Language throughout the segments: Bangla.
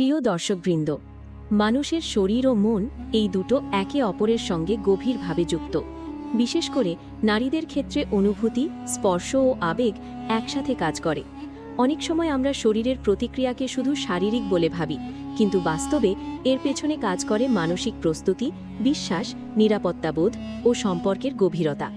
প্রিয় দর্শকবৃন্দ, মানুষের শরীর ও মন এই দুটো একে অপরের সঙ্গে গভীরভাবে যুক্ত। বিশেষ করে নারীদের ক্ষেত্রে অনুভূতি, স্পর্শ ও আবেগ একসাথে কাজ করে। অনেক সময় আমরা শরীরের প্রতিক্রিয়াকে শুধু শারীরিক বলে ভাবি, কিন্তু বাস্তবে এর পেছনে কাজ করে মানসিক প্রস্তুতি, বিশ্বাস, নিরাপত্তাবোধ ও সম্পর্কের গভীরতা।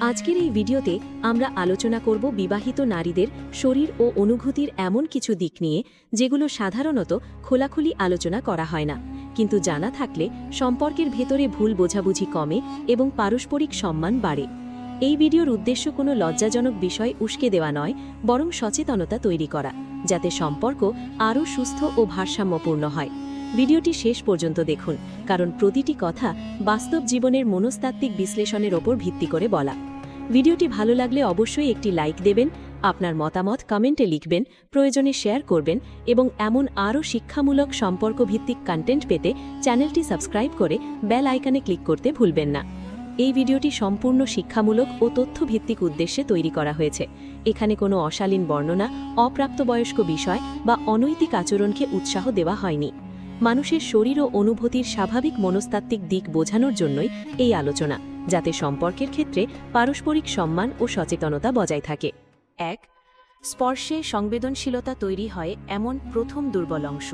আজকের এই ভিডিওতে আমরা আলোচনা করব বিবাহিত নারীদের শরীর ও অনুভূতির এমন কিছু দিক নিয়ে যেগুলো সাধারণত খোলাখুলি আলোচনা করা হয় না, কিন্তু জানা থাকলে সম্পর্কের ভেতরে ভুল বোঝাবুঝি কমে এবং পারস্পরিক সম্মান বাড়ে। এই ভিডিওর উদ্দেশ্য কোনো লজ্জাজনক বিষয় উস্কে দেওয়া নয়, বরং সচেতনতা তৈরি করা, যাতে সম্পর্ক আরও সুস্থ ও ভারসাম্যপূর্ণ হয়। ভিডিওটি শেষ পর্যন্ত দেখুন, কারণ প্রতিটি কথা বাস্তব জীবনের মনস্তাত্ত্বিক বিশ্লেষণের ওপর ভিত্তি করে বলা। ভিডিওটি ভালো লাগলে অবশ্যই একটি লাইক দেবেন, আপনার মতামত কমেন্টে লিখবেন, প্রয়োজনে শেয়ার করবেন এবং এমন আরও শিক্ষামূলক সম্পর্কভিত্তিক কন্টেন্ট পেতে চ্যানেলটি সাবস্ক্রাইব করে বেল আইকনে ক্লিক করতে ভুলবেন না। এই ভিডিওটি সম্পূর্ণ শিক্ষামূলক ও তথ্যভিত্তিক উদ্দেশ্যে তৈরি করা হয়েছে। এখানে কোনো অশালীন বর্ণনা, অপ্রাপ্তবয়স্ক বিষয় বা অনৈতিক আচরণকে উৎসাহ দেওয়া হয়নি। মানুষের শরীর ও অনুভূতির স্বাভাবিক মনস্তাত্ত্বিক দিক বোঝানোর জন্যই এই আলোচনা, যাতে সম্পর্কের ক্ষেত্রে পারস্পরিক সম্মান ও সচেতনতা বজায় থাকে। ১. স্পর্শে সংবেদনশীলতা তৈরি হয় এমন প্রথম দুর্বল অংশ,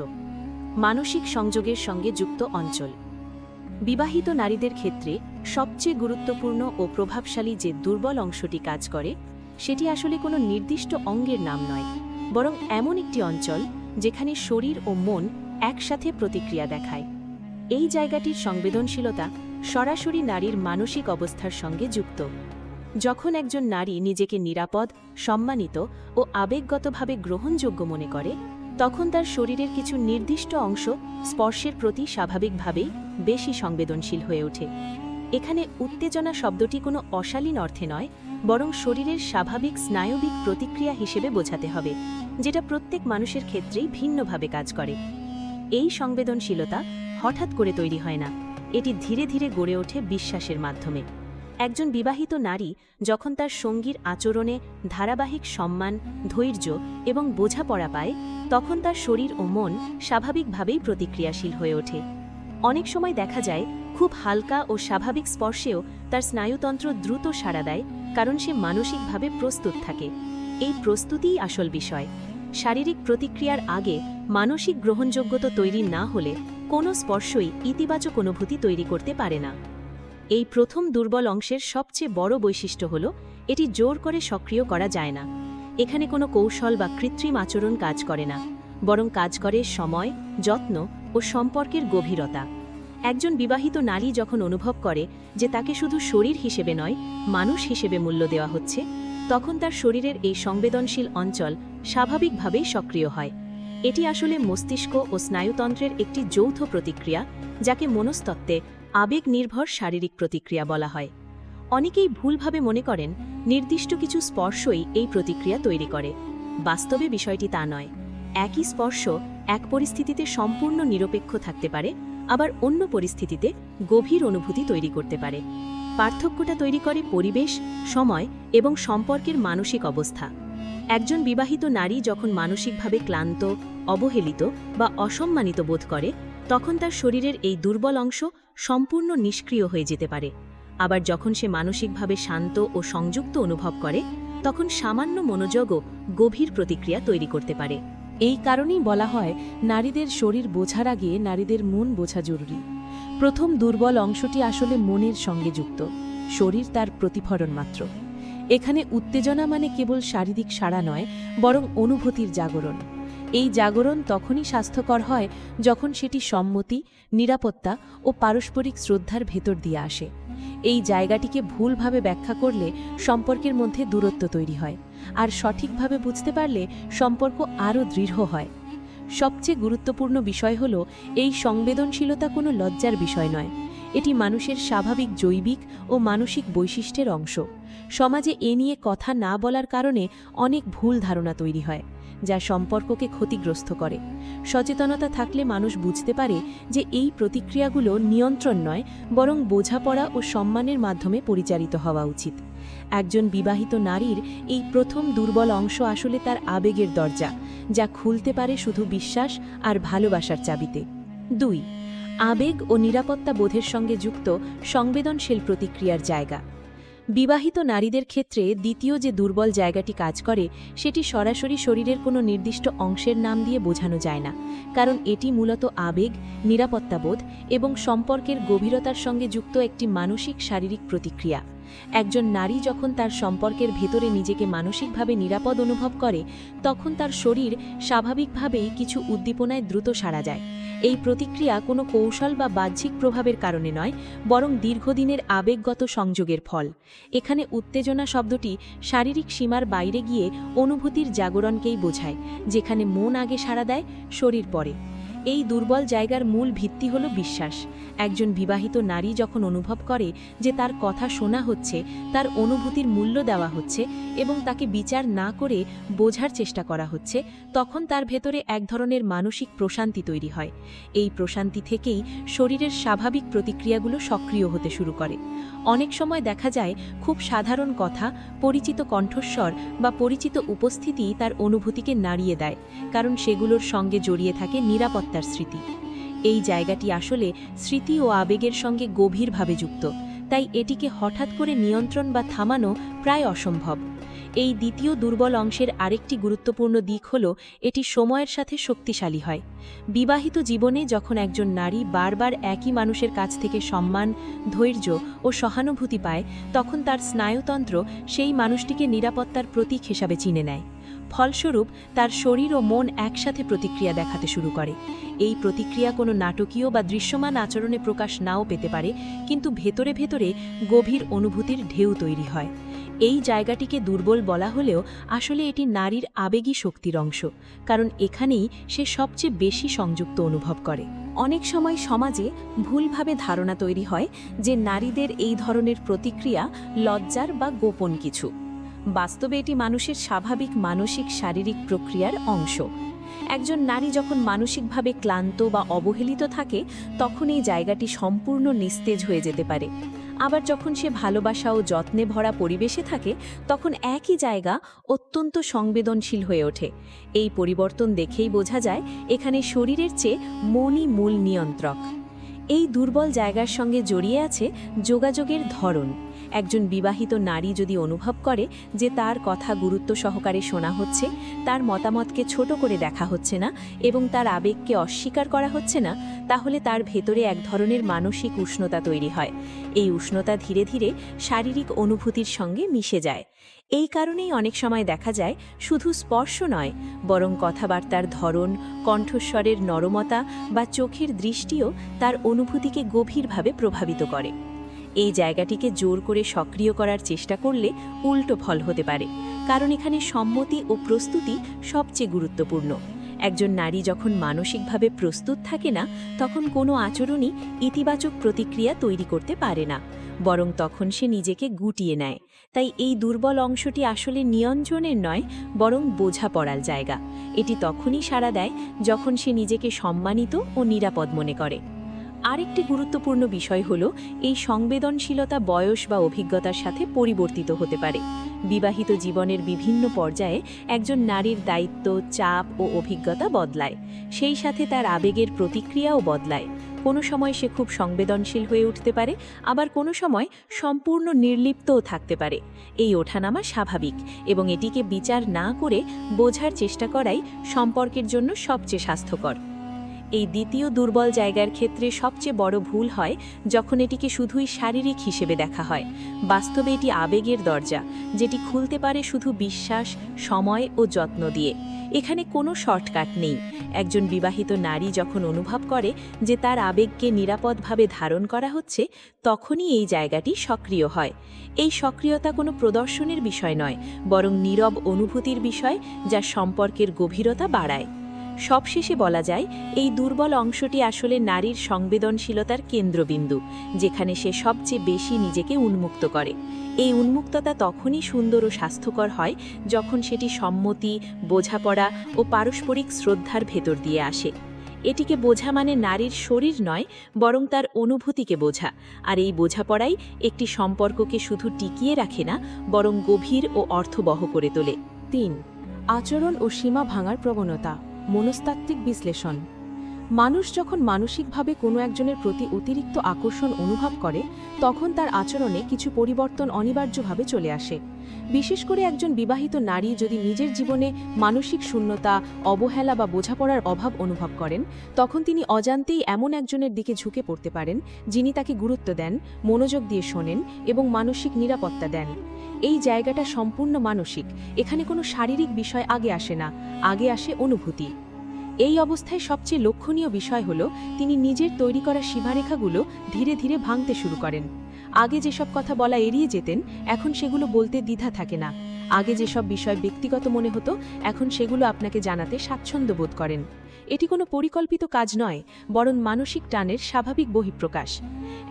মানসিক সংযোগের সঙ্গে যুক্ত অঞ্চল। বিবাহিত নারীদের ক্ষেত্রে সবচেয়ে গুরুত্বপূর্ণ ও প্রভাবশালী যে দুর্বল অংশটি কাজ করে, সেটি আসলে কোনো নির্দিষ্ট অঙ্গের নাম নয়, বরং এমন একটি অঞ্চল যেখানে শরীর ও মন একসাথে প্রতিক্রিয়া দেখায়। এই জায়গাটির সংবেদনশীলতা সরাসরি নারীর মানসিক অবস্থার সঙ্গে যুক্ত। যখন একজন নারী নিজেকে নিরাপদ, সম্মানিত ও আবেগগতভাবে গ্রহণযোগ্য মনে করে, তখন তার শরীরের কিছু নির্দিষ্ট অংশ স্পর্শের প্রতি স্বাভাবিকভাবেই বেশি সংবেদনশীল হয়ে ওঠে। এখানে উত্তেজনা শব্দটি কোনো অশালীন অর্থে নয়, বরং শরীরের স্বাভাবিক স্নায়বিক প্রতিক্রিয়া হিসেবে বোঝাতে হবে, যেটা প্রত্যেক মানুষের ক্ষেত্রেই ভিন্নভাবে কাজ করে। এই সংবেদনশীলতা হঠাৎ করে তৈরি হয় না, এটি ধীরে ধীরে গড়ে ওঠে বিশ্বাসের মাধ্যমে। একজন বিবাহিত নারী যখন তার সঙ্গীর আচরণে ধারাবাহিক সম্মান, ধৈর্য এবং বোঝাপড়া পায়, তখন তার শরীর ও মন স্বাভাবিকভাবেই প্রতিক্রিয়াশীল হয়ে ওঠে। অনেক সময় দেখা যায়, খুব হালকা ও স্বাভাবিক স্পর্শেও তার স্নায়ুতন্ত্র দ্রুত সাড়া দেয়, কারণ সে মানসিকভাবে প্রস্তুত থাকে। এই প্রস্তুতিই আসল বিষয়। শারীরিক প্রতিক্রিয়ার আগে মানসিক গ্রহণযোগ্যতা তৈরি না হলে কোনো স্পর্শই ইতিবাচক অনুভূতি তৈরি করতে পারে না। এই প্রথম দুর্বল অংশের সবচেয়ে বড় বৈশিষ্ট্য হল, এটি জোর করে সক্রিয় করা যায় না। এখানে কোনো কৌশল বা কৃত্রিম আচরণ কাজ করে না, বরং কাজ করে সময়, যত্ন ও সম্পর্কের গভীরতা। একজন বিবাহিত নারী যখন অনুভব করে যে তাকে শুধু শরীর হিসেবে নয়, মানুষ হিসেবে মূল্য দেওয়া হচ্ছে, তখন তার শরীরের এই সংবেদনশীল অঞ্চল স্বাভাবিকভাবেই সক্রিয় হয়। এটি আসলে মস্তিষ্ক ও স্নায়ুতন্ত্রের একটি যৌথ প্রতিক্রিয়া, যাকে মনস্তত্ত্বে আবেগ নির্ভর শারীরিক প্রতিক্রিয়া বলা হয়। অনেকেই ভুলভাবে মনে করেন নির্দিষ্ট কিছু স্পর্শই এই প্রতিক্রিয়া তৈরি করে। বাস্তবে বিষয়টি তা নয়। একই স্পর্শ এক পরিস্থিতিতে সম্পূর্ণ নিরপেক্ষ থাকতে পারে, আবার অন্য পরিস্থিতিতে গভীর অনুভূতি তৈরি করতে পারে। পার্থক্যটা তৈরি করে পরিবেশ, সময় এবং সম্পর্কের মানসিক অবস্থা। একজন বিবাহিত নারী যখন মানসিকভাবে ক্লান্ত, অবহেলিত বা অসম্মানিত বোধ করে, তখন তার শরীরের এই দুর্বল অংশ সম্পূর্ণ নিষ্ক্রিয় হয়ে যেতে পারে। আবার যখন সে মানসিকভাবে শান্ত ও সংযুক্ত অনুভব করে, তখন সামান্য মনোযোগও গভীর প্রতিক্রিয়া তৈরি করতে পারে। এই কারণেই বলা হয়, নারীদের শরীর বোঝার আগে নারীদের মন বোঝা জরুরি। প্রথম দুর্বল অংশটি আসলে মনের সঙ্গে যুক্ত, শরীর তার প্রতিফলন মাত্র। এখানে উত্তেজনা মানে কেবল শারীরিক সাড়া নয়, বরং অনুভূতির জাগরণ। এই জাগরণ তখনই স্বাস্থ্যকর হয় যখন সেটি সম্মতি, নিরাপত্তা ও পারস্পরিক শ্রদ্ধার ভেতর দিয়ে আসে। এই জায়গাটিকে ভুলভাবে ব্যাখ্যা করলে সম্পর্কের মধ্যে দূরত্ব তৈরি হয়, আর সঠিকভাবে বুঝতে পারলে সম্পর্ক আরও দৃঢ় হয়। সবচেয়ে গুরুত্বপূর্ণ বিষয় হল, এই সংবেদনশীলতা কোনো লজ্জার বিষয় নয়, এটি মানুষের স্বাভাবিক জৈবিক ও মানসিক বৈশিষ্ট্যের অংশ। সমাজে এ নিয়ে কথা না বলার কারণে অনেক ভুল ধারণা তৈরি হয়, যা সম্পর্ককে ক্ষতিগ্রস্ত করে। সচেতনতা থাকলে মানুষ বুঝতে পারে যে এই প্রতিক্রিয়াগুলো নিয়ন্ত্রণ নয়, বরং বোঝাপড়া ও সম্মানের মাধ্যমে পরিচালিত হওয়া উচিত। একজন বিবাহিত নারীর এই প্রথম দুর্বল অংশ আসলে তার আবেগের দরজা, যা খুলতে পারে শুধু বিশ্বাস আর ভালোবাসার চাবিতে। 2. আবেগ ও নিরাপত্তা বোধের সঙ্গে যুক্ত সংবেদনশীল প্রতিক্রিয়ার জায়গা। বিবাহিত নারীদের ক্ষেত্রে দ্বিতীয় যে দুর্বল জায়গাটি কাজ করে সেটি সরাসরি শরীরের কোনো নির্দিষ্ট অংশের নাম দিয়ে বোঝানো যায় না, কারণ এটি মূলত আবেগ, নিরাপত্তাবোধ এবং সম্পর্কের গভীরতার সঙ্গে যুক্ত একটি মানসিক শারীরিক প্রতিক্রিয়া। একজন নারী যখন তার সম্পর্কের ভেতরে নিজেকে মানসিকভাবে নিরাপদ অনুভব করে, তখন তার শরীর স্বাভাবিকভাবেই কিছু উদ্দীপনায় দ্রুত সাড়া যায়। এই প্রতিক্রিয়া কোনো কৌশল বা বাহ্যিক প্রভাবের কারণে নয়, বরং দীর্ঘদিনের আবেগগত সংযোগের ফল। এখানে উত্তেজনা শব্দটি শারীরিক সীমার বাইরে গিয়ে অনুভূতির জাগরণকেই বোঝায়, যেখানে মন আগে সাড়া দেয়, শরীর পরে। এই দুর্বল জায়গার মূল ভিত্তি হল বিশ্বাস। একজন বিবাহিত নারী যখন অনুভব করে যে তার কথা শোনা হচ্ছে, তার অনুভূতির মূল্য দেওয়া হচ্ছে এবং তাকে বিচার না করে বোঝার চেষ্টা করা হচ্ছে, তখন তার ভেতরে এক ধরনের মানসিক প্রশান্তি তৈরি হয়। এই প্রশান্তি থেকেই শরীরের স্বাভাবিক প্রতিক্রিয়াগুলো সক্রিয় হতে শুরু করে। অনেক সময় দেখা যায় খুব সাধারণ কথা, পরিচিত কণ্ঠস্বর বা পরিচিত উপস্থিতি তার অনুভূতিকে নাড়িয়ে দেয়, কারণ সেগুলোর সঙ্গে জড়িয়ে থাকে নিরাপত্তার স্মৃতি। এই জায়গাটি আসলে স্মৃতি ও আবেগের সঙ্গে গভীরভাবে যুক্ত, তাই এটিকে হঠাৎ করে নিয়ন্ত্রণ বা থামানো প্রায় অসম্ভব। এই দ্বিতীয় দুর্বল অংশের আরেকটি গুরুত্বপূর্ণ দিক হল এটি সময়ের সাথে শক্তিশালী হয়। বিবাহিত জীবনে যখন একজন নারী বারবার একই মানুষের কাছ থেকে সম্মান, ধৈর্য ও সহানুভূতি পায়, তখন তার স্নায়ুতন্ত্র সেই মানুষটিকে নিরাপত্তার প্রতীক হিসাবে চিনে নেয়। ফলস্বরূপ তার শরীর ও মন একসাথে প্রতিক্রিয়া দেখাতে শুরু করে। এই প্রতিক্রিয়া কোনো নাটকীয় বা দৃশ্যমান আচরণে প্রকাশ নাও পেতে পারে, কিন্তু ভেতরে ভেতরে গভীর অনুভূতির ঢেউ তৈরি হয়। এই জায়গাটিকে দুর্বল বলা হলেও আসলে এটি নারীর আবেগী শক্তির অংশ, কারণ এখানেই সে সবচেয়ে বেশি সংযুক্ত অনুভব করে। অনেক সময় সমাজে ভুলভাবে ধারণা তৈরি হয় যে নারীদের এই ধরনের প্রতিক্রিয়া লজ্জার বা গোপন কিছু। বাস্তবে এটি মানুষের স্বাভাবিক মানসিক শারীরিক প্রক্রিয়ার অংশ। একজন নারী যখন মানসিকভাবে ক্লান্ত বা অবহেলিত থাকে, তখন এই জায়গাটি সম্পূর্ণ নিস্তেজ হয়ে যেতে পারে। আবার যখন সে ভালোবাসা ও যত্নে ভরা পরিবেশে থাকে, তখন একই জায়গা অত্যন্ত সংবেদনশীল হয়ে ওঠে। এই পরিবর্তন দেখেই বোঝা যায় এখানে শরীরের চেয়ে মনই মূল নিয়ন্ত্রক। এই দুর্বল জায়গার সঙ্গে জড়িয়ে আছে যোগাযোগের ধরন। একজন বিবাহিত নারী যদি অনুভব করে যে তার কথা গুরুত্ব সহকারে শোনা হচ্ছে, তার মতামতকে ছোট করে দেখা হচ্ছে না এবং তার আবেগকে অস্বীকার করা হচ্ছে না, তাহলে তার ভেতরে এক ধরনের মানসিক উষ্ণতা তৈরি হয়। এই উষ্ণতা ধীরে ধীরে শারীরিক অনুভূতির সঙ্গে মিশে যায়। এই কারণেই অনেক সময় দেখা যায় শুধু স্পর্শ নয়, বরং কথাবার্তার ধরন, কণ্ঠস্বরের নরমতা বা চোখের দৃষ্টিও তার অনুভূতিকে গভীরভাবে প্রভাবিত করে। এই জায়গাটিকে জোর করে সক্রিয় করার চেষ্টা করলে উল্টো ফল হতে পারে, কারণ এখানে সম্মতি ও প্রস্তুতি সবচেয়ে গুরুত্বপূর্ণ। একজন নারী যখন মানসিকভাবে প্রস্তুত থাকে না, তখন কোনো আচরণই ইতিবাচক প্রতিক্রিয়া তৈরি করতে পারে না, বরং তখন সে নিজেকে গুটিয়ে নেয়। তাই এই দুর্বল অংশটি আসলে নিয়ন্ত্রণের নয়, বরং বোঝাপড়ার জায়গা। এটি তখনই সাড়া দেয় যখন সে নিজেকে সম্মানিত ও নিরাপদ মনে করে। আরেকটি গুরুত্বপূর্ণ বিষয় হল এই সংবেদনশীলতা বয়স বা অভিজ্ঞতার সাথে পরিবর্তিত হতে পারে। বিবাহিত জীবনের বিভিন্ন পর্যায়ে একজন নারীর দায়িত্ব, চাপ ও অভিজ্ঞতা বদলায়। সেই সাথে তার আবেগের প্রতিক্রিয়াও বদলায়। কোনো সময় সে খুব সংবেদনশীল হয়ে উঠতে পারে, আবার কোনো সময় সম্পূর্ণ নির্লিপ্তও থাকতে পারে। এই ওঠানামা স্বাভাবিক এবং এটিকে বিচার না করে বোঝার চেষ্টা করাই সম্পর্কের জন্য সবচেয়ে স্বাস্থ্যকর। এই দ্বিতীয় দুর্বল জায়গার ক্ষেত্রে সবচেয়ে বড় ভুল হয় যখন এটিকে শুধুই শারীরিক হিসেবে দেখা হয়। বাস্তবে এটি আবেগের দরজা, যেটি খুলতে পারে শুধু বিশ্বাস, সময় ও যত্ন দিয়ে। এখানে কোনো শর্টকাট নেই। একজন বিবাহিত নারী যখন অনুভব করে যে তার আবেগকে নিরাপদভাবে ধারণ করা হচ্ছে, তখনই এই জায়গাটি সক্রিয় হয়। এই সক্রিয়তা কোনো প্রদর্শনের বিষয় নয়, বরং নীরব অনুভূতির বিষয়, যা সম্পর্কের গভীরতা বাড়ায়। সবশেষে বলা যায়, এই দুর্বল অংশটি আসলে নারীর সংবেদনশীলতার কেন্দ্রবিন্দু, যেখানে সে সবচেয়ে বেশি নিজেকে উন্মুক্ত করে। এই উন্মুক্ততা তখনই সুন্দর ও স্বাস্থ্যকর হয় যখন সেটি সম্মতি, বোঝাপড়া ও পারস্পরিক শ্রদ্ধার ভেতর দিয়ে আসে। এটিকে বোঝা মানে নারীর শরীর নয়, বরং তার অনুভূতিকে বোঝা। আর এই বোঝাপড়াই একটি সম্পর্ককে শুধু টিকিয়ে রাখে না, বরং গভীর ও অর্থবহ করে তোলে। ৩. আচরণ ও সীমা ভাঙার প্রবণতা, মনস্তাত্ত্বিক বিশ্লেষণ। মানুষ যখন মানসিকভাবে কোনো একজনের প্রতি অতিরিক্ত আকর্ষণ অনুভব করে, তখন তার আচরণে কিছু পরিবর্তন অনিবার্যভাবে চলে আসে। বিশেষ করে একজন বিবাহিত নারী যদি নিজের জীবনে মানসিক শূন্যতা, অবহেলা বা বোঝাপড়ার অভাব অনুভব করেন, তখন তিনি অজান্তেই এমন একজনের দিকে ঝুঁকে পড়তে পারেন যিনি তাকে গুরুত্ব দেন, মনোযোগ দিয়ে শোনেন এবং মানসিক নিরাপত্তা দেন। এই জায়গাটা সম্পূর্ণ মানসিক, এখানে কোনো শারীরিক বিষয় আগে আসে না, আগে আসে অনুভূতি। এই অবস্থায় সবচেয়ে লক্ষণীয় বিষয় হল তিনি নিজের তৈরি করা সীমারেখাগুলো ধীরে ধীরে ভাঙতে শুরু করেন। আগে যেসব কথা বলা এড়িয়ে যেতেন, এখন সেগুলো বলতে দ্বিধা থাকে না। আগে যেসব বিষয় ব্যক্তিগত মনে হতো, এখন সেগুলো আপনাকে জানাতে স্বাচ্ছন্দ্য বোধ করেন। এটি কোনো পরিকল্পিত কাজ নয়, বরং মানসিক টানের স্বাভাবিক বহিঃপ্রকাশ।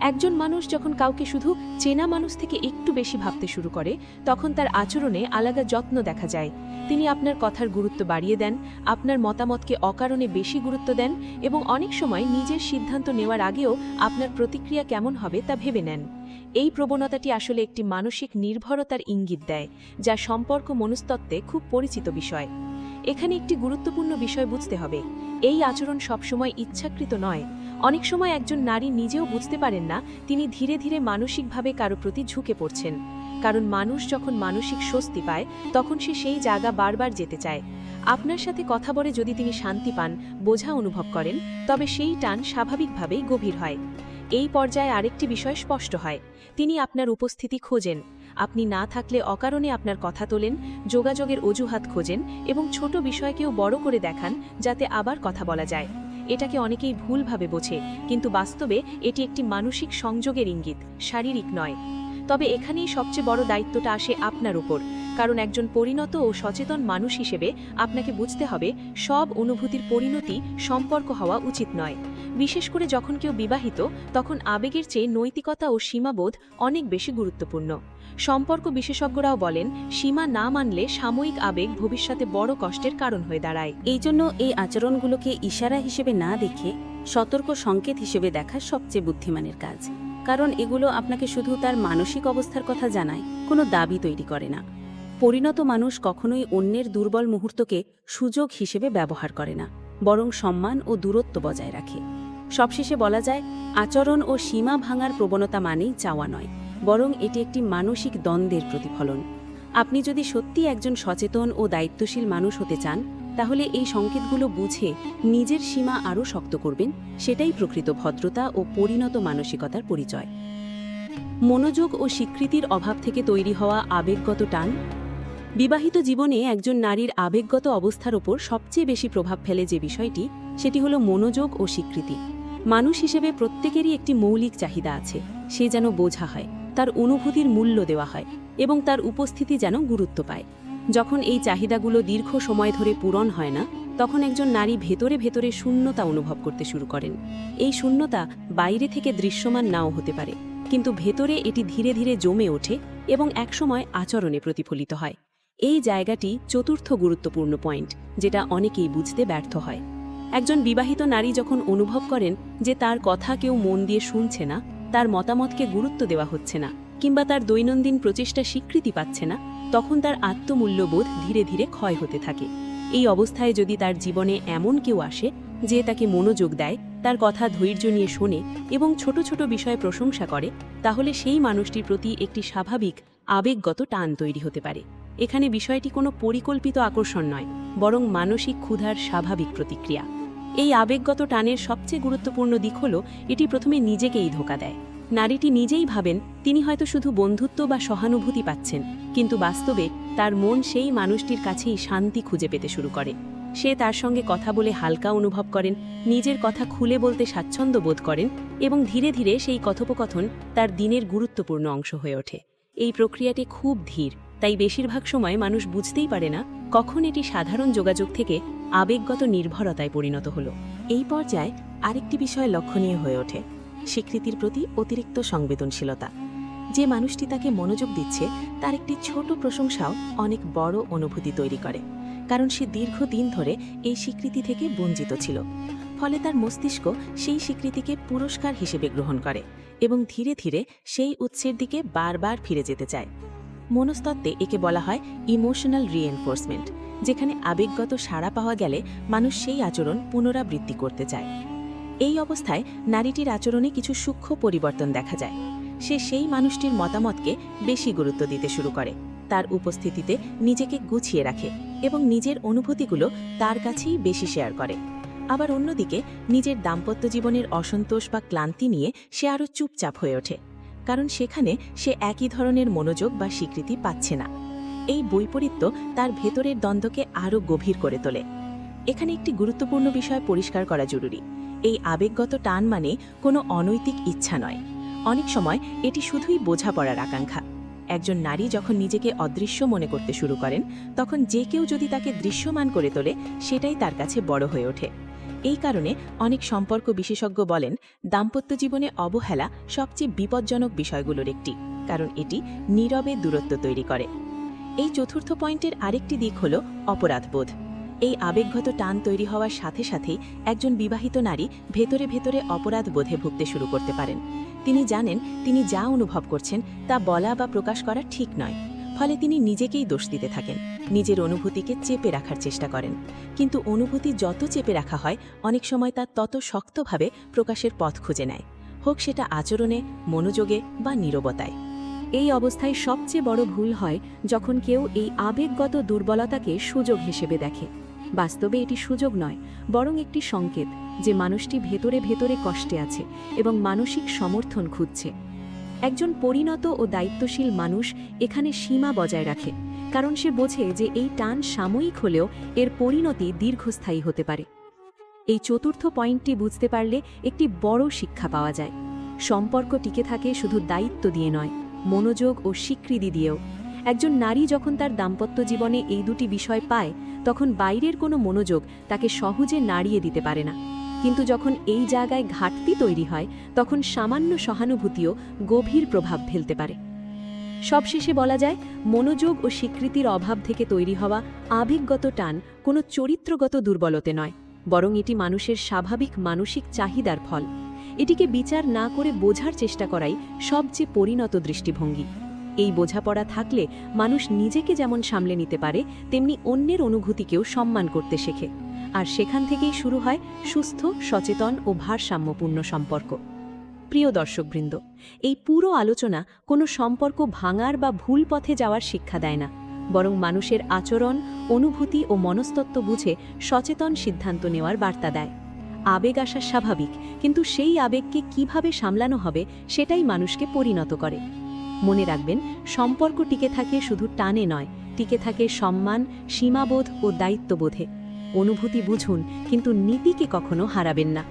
একজন মানুষ যখন কাউকে শুধু চেনা মানুষ থেকে একটু বেশি ভাবতে শুরু করে, তখন তার আচরণে আলাদা যত্ন দেখা যায়। তিনি আপনার কথার গুরুত্ব বাড়িয়ে দেন, আপনার মতামতকে অকারণে বেশি গুরুত্ব দেন এবং অনেক সময় নিজের সিদ্ধান্ত নেওয়ার আগেও আপনার প্রতিক্রিয়া কেমন হবে তা ভেবে নেন। এই প্রবণতাটি আসলে একটি মানসিক নির্ভরতার ইঙ্গিত দেয়, যা সম্পর্ক মনস্তত্ত্বে খুব পরিচিত বিষয়। এখানে একটি গুরুত্বপূর্ণ বিষয় বুঝতে হবে, এই আচরণ সবসময় ইচ্ছাকৃত নয়। অনেক সময় একজন নারী নিজেও বুঝতে পারেন না তিনি ধীরে ধীরে মানসিকভাবে কারো প্রতি ঝুঁকে পড়ছেন। কারণ মানুষ যখন মানসিক স্বস্তি পায়, তখন সে সেই জায়গা বারবার যেতে চায়। আপনার সাথে কথা বলে যদি তিনি শান্তি পান, বোঝা অনুভব করেন, তবে সেই টান স্বাভাবিকভাবেই গভীর হয়। এই পর্যায়ে আরেকটি বিষয় স্পষ্ট হয়, তিনি আপনার উপস্থিতি খোঁজেন। আপনি না থাকলে অকারণে আপনার কথা তোলেন, যোগাযোগের অজুহাত খোঁজেন এবং ছোট বিষয়কেও বড় করে দেখান যাতে আবার কথা বলা যায়। এটাকে অনেকেই ভুলভাবে বোঝে, কিন্তু বাস্তবে এটি একটি মানসিক সংযোগের ইঙ্গিত, শারীরিক নয়। তবে এখানেই সবচেয়ে বড় দায়িত্বটা আসে আপনার উপর, কারণ একজন পরিণত ও সচেতন মানুষ হিসেবে আপনাকে বুঝতে হবে সব অনুভূতির পরিণতি সম্পর্ক হওয়া উচিত নয়। বিশেষ করে যখন কেউ বিবাহিত, তখন আবেগের চেয়ে নৈতিকতা ও সীমাবোধ অনেক বেশি গুরুত্বপূর্ণ। সম্পর্ক বিশেষজ্ঞরাও বলেন, সীমা না মানলে সাময়িক আবেগ ভবিষ্যতে বড় কষ্টের কারণ হয়ে দাঁড়ায়। এই জন্য এই আচরণগুলোকে ইশারা হিসেবে না দেখে সতর্ক সংকেত হিসেবে দেখা সবচেয়ে বুদ্ধিমানের কাজ। কারণ এগুলো আপনাকে শুধু তার মানসিক অবস্থার কথা জানায়, কোনো দাবি তৈরি করে না। পরিণত মানুষ কখনোই অন্যের দুর্বল মুহূর্তকে সুযোগ হিসেবে ব্যবহার করে না, বরং সম্মান ও দূরত্ব বজায় রাখে। সবশেষে বলা যায়, আচরণ ও সীমা ভাঙার প্রবণতা মানেই চাওয়া নয়, বরং এটি একটি মানসিক দ্বন্দ্বের প্রতিফলন। আপনি যদি সত্যি একজন সচেতন ও দায়িত্বশীল মানুষ হতে চান, তাহলে এই সংকেতগুলো বুঝে নিজের সীমা আরও শক্ত করবেন। সেটাই প্রকৃত ভদ্রতা ও পরিণত মানসিকতার পরিচয়। মনোযোগ ও স্বীকৃতির অভাব থেকে তৈরি হওয়া আবেগগত টান। বিবাহিত জীবনে একজন নারীর আবেগগত অবস্থার ওপর সবচেয়ে বেশি প্রভাব ফেলে যে বিষয়টি, সেটি হলো মনোযোগ ও স্বীকৃতি। মানুষ হিসেবে প্রত্যেকেরই একটি মৌলিক চাহিদা আছে, সে যেন বোঝা হয়, তার অনুভূতির মূল্য দেওয়া হয় এবং তার উপস্থিতি যেন গুরুত্ব পায়। যখন এই চাহিদাগুলো দীর্ঘ সময় ধরে পূরণ হয় না, তখন একজন নারী ভেতরে ভেতরে শূন্যতা অনুভব করতে শুরু করেন। এই শূন্যতা বাইরে থেকে দৃশ্যমান নাও হতে পারে, কিন্তু ভেতরে এটি ধীরে ধীরে জমে ওঠে এবং একসময় আচরণে প্রতিফলিত হয়। এই জায়গাটি চতুর্থ গুরুত্বপূর্ণ পয়েন্ট, যেটা অনেকেই বুঝতে ব্যর্থ হয়। একজন বিবাহিত নারী যখন অনুভব করেন যে তার কথা কেউ মন দিয়ে শুনছে না, তার মতামতকে গুরুত্ব দেওয়া হচ্ছে না, কিংবা তার দৈনন্দিন প্রচেষ্টা স্বীকৃতি পাচ্ছে না, তখন তার আত্মমূল্যবোধ ধীরে ধীরে ক্ষয় হতে থাকে। এই অবস্থায় যদি তার জীবনে এমন কেউ আসে যে তাকে মনোযোগ দেয়, তার কথা ধৈর্য নিয়ে শোনে এবং ছোট ছোট বিষয়ে প্রশংসা করে, তাহলে সেই মানুষটির প্রতি একটি স্বাভাবিক আবেগগত টান তৈরি হতে পারে। এখানে বিষয়টি কোনো পরিকল্পিত আকর্ষণ নয়, বরং মানসিক ক্ষুধার স্বাভাবিক প্রতিক্রিয়া। এই আবেগগত টানের সবচেয়ে গুরুত্বপূর্ণ দিক হল, এটি প্রথমে নিজেকেই ধোঁকা দেয়। নারীটি নিজেই ভাবেন তিনি হয়তো শুধু বন্ধুত্ব বা সহানুভূতি পাচ্ছেন, কিন্তু বাস্তবে তার মন সেই মানুষটির কাছেই শান্তি খুঁজে পেতে শুরু করে। সে তার সঙ্গে কথা বলে হালকা অনুভব করেন, নিজের কথা খুলে বলতে স্বাচ্ছন্দ্য বোধ করেন এবং ধীরে ধীরে সেই কথোপকথন তার দিনের গুরুত্বপূর্ণ অংশ হয়ে ওঠে। এই প্রক্রিয়াটি খুব ধীর, তাই বেশিরভাগ সময় মানুষ বুঝতেই পারে না কখন এটি সাধারণ যোগাযোগ থেকে আবেগগত নির্ভরতায় পরিণত হলো। এই পর্যায়ে আরেকটি বিষয় লক্ষণীয় হয়ে ওঠে, স্বীকৃতির প্রতি অতিরিক্ত সংবেদনশীলতা। যে মানুষটি তাকে মনোযোগ দিচ্ছে, তার একটি ছোট প্রশংসাও অনেক বড় অনুভূতি তৈরি করে, কারণ সে দীর্ঘদিন ধরে এই স্বীকৃতি থেকে বঞ্চিত ছিল। ফলে তার মস্তিষ্ক সেই স্বীকৃতিকে পুরস্কার হিসেবে গ্রহণ করে এবং ধীরে ধীরে সেই উৎসের দিকে বারবার ফিরে যেতে চায়। মনস্তত্ত্বে একে বলা হয় ইমোশনাল রিএনফোর্সমেন্ট, যেখানে আবেগগত সাড়া পাওয়া গেলে মানুষ সেই আচরণ পুনরাবৃত্তি করতে চায়। এই অবস্থায় নারীটির আচরণে কিছু সূক্ষ্ম পরিবর্তন দেখা যায়। সে সেই মানুষটির মতামতকে বেশি গুরুত্ব দিতে শুরু করে, তার উপস্থিতিতে নিজেকে গুছিয়ে রাখে এবং নিজের অনুভূতিগুলো তার কাছেই বেশি শেয়ার করে। আবার অন্যদিকে নিজের দাম্পত্য জীবনের অসন্তোষ বা ক্লান্তি নিয়ে সে আরও চুপচাপ হয়ে ওঠে, কারণ সেখানে সে একই ধরনের মনোযোগ বা স্বীকৃতি পাচ্ছে না। এই বৈপরীত্য তার ভেতরের দ্বন্দ্বকে আরও গভীর করে তোলে। এখানে একটি গুরুত্বপূর্ণ বিষয় পরিষ্কার করা জরুরি। এই আবেগগত টান মানে কোনো অনৈতিক ইচ্ছা নয়। অনেক সময় এটি শুধুই বোঝাপড়ার আকাঙ্ক্ষা। একজন নারী যখন নিজেকে অদৃশ্য মনে করতে শুরু করেন, তখন যে কেউ যদি তাকে দৃশ্যমান করে তোলে, সেটাই তার কাছে বড় হয়ে ওঠে। এই কারণে অনেক সম্পর্ক বিশেষজ্ঞ বলেন, দাম্পত্য জীবনে অবহেলা সবচেয়ে বিপজ্জনক বিষয়গুলোর একটি, কারণ এটি নীরবে দূরত্ব তৈরি করে। এই চতুর্থ পয়েন্টের আরেকটি দিক হল অপরাধবোধ। এই আবেগগত টান তৈরি হওয়ার সাথে সাথেই একজন বিবাহিত নারী ভেতরে ভেতরে অপরাধ বোধে ভুগতে শুরু করতে পারেন। তিনি জানেন তিনি যা অনুভব করছেন তা বলা বা প্রকাশ করা ঠিক নয়, ফলে তিনি নিজেকেই দোষ দিতে থাকেন, নিজের অনুভূতিকে চেপে রাখার চেষ্টা করেন। কিন্তু অনুভূতি যত চেপে রাখা হয়, অনেক সময় তা তত শক্তভাবে প্রকাশের পথ খুঁজে নেয়, হোক সেটা আচরণে, মনোযোগে বা নীরবতায়। এই অবস্থায় সবচেয়ে বড় ভুল হয় যখন কেউ এই আবেগগত দুর্বলতাকে সুযোগ হিসেবে দেখে। বাস্তবে এটি সুযোগ নয়, বরং একটি সংকেত যে মানুষটি ভেতরে ভেতরে কষ্টে আছে এবং মানসিক সমর্থন খুঁজছে। একজন পরিণত ও দায়িত্বশীল মানুষ এখানে সীমা বজায় রাখে, কারণ সে বোঝে যে এই টান সাময়িক হলেও এর পরিণতি দীর্ঘস্থায়ী হতে পারে। এই চতুর্থ পয়েন্টটি বুঝতে পারলে একটি বড় শিক্ষা পাওয়া যায়। সম্পর্ক টিকে থাকে শুধু দায়িত্ব দিয়ে নয়, মনোযোগ ও স্বীকৃতি দিয়েও। একজন নারী যখন তার দাম্পত্য জীবনে এই দুটি বিষয় পায়, তখন বাইরের কোনো মনোযোগ তাকে সহজে নাড়িয়ে দিতে পারে না। কিন্তু যখন এই জায়গায় ঘাটতি তৈরি হয়, তখন সামান্য সহানুভূতিও গভীর প্রভাব ফেলতে পারে। সবশেষে বলা যায়, মনোযোগ ও স্বীকৃতির অভাব থেকে তৈরি হওয়া আবেগগত টান কোনো চরিত্রগত দুর্বলতা নয়, বরং এটি মানুষের স্বাভাবিক মানসিক চাহিদার ফল। এটিকে বিচার না করে বোঝার চেষ্টা করাই সবচেয়ে পরিণত দৃষ্টিভঙ্গি। এই বোঝাপড়া থাকলে মানুষ নিজেকে যেমন সামলে নিতে পারে, তেমনি অন্যের অনুভূতিকেও সম্মান করতে শেখে। আর সেখান থেকেই শুরু হয় সুস্থ, সচেতন ও ভারসাম্যপূর্ণ সম্পর্ক। প্রিয় দর্শকবৃন্দ, এই পুরো আলোচনা কোনো সম্পর্ক ভাঙার বা ভুল পথে যাওয়ার শিক্ষা দেয় না, বরং মানুষের আচরণ, অনুভূতি ও মনস্তত্ত্ব বুঝে সচেতন সিদ্ধান্ত নেওয়ার বার্তা দেয়। আবেগ আসা স্বাভাবিক, কিন্তু সেই আবেগকে কিভাবে সামলানো হবে সেটাই মানুষকে পরিণত করে। মনে রাখবেন, সম্পর্ক টিকে থাকে শুধু টানে নয়, টিকে থাকে সম্মান, সীমাবোধ ও দায়িত্ববোধে। অনুভূতি বুঝুন, কিন্তু নীতিকে কখনো হারাবেন না।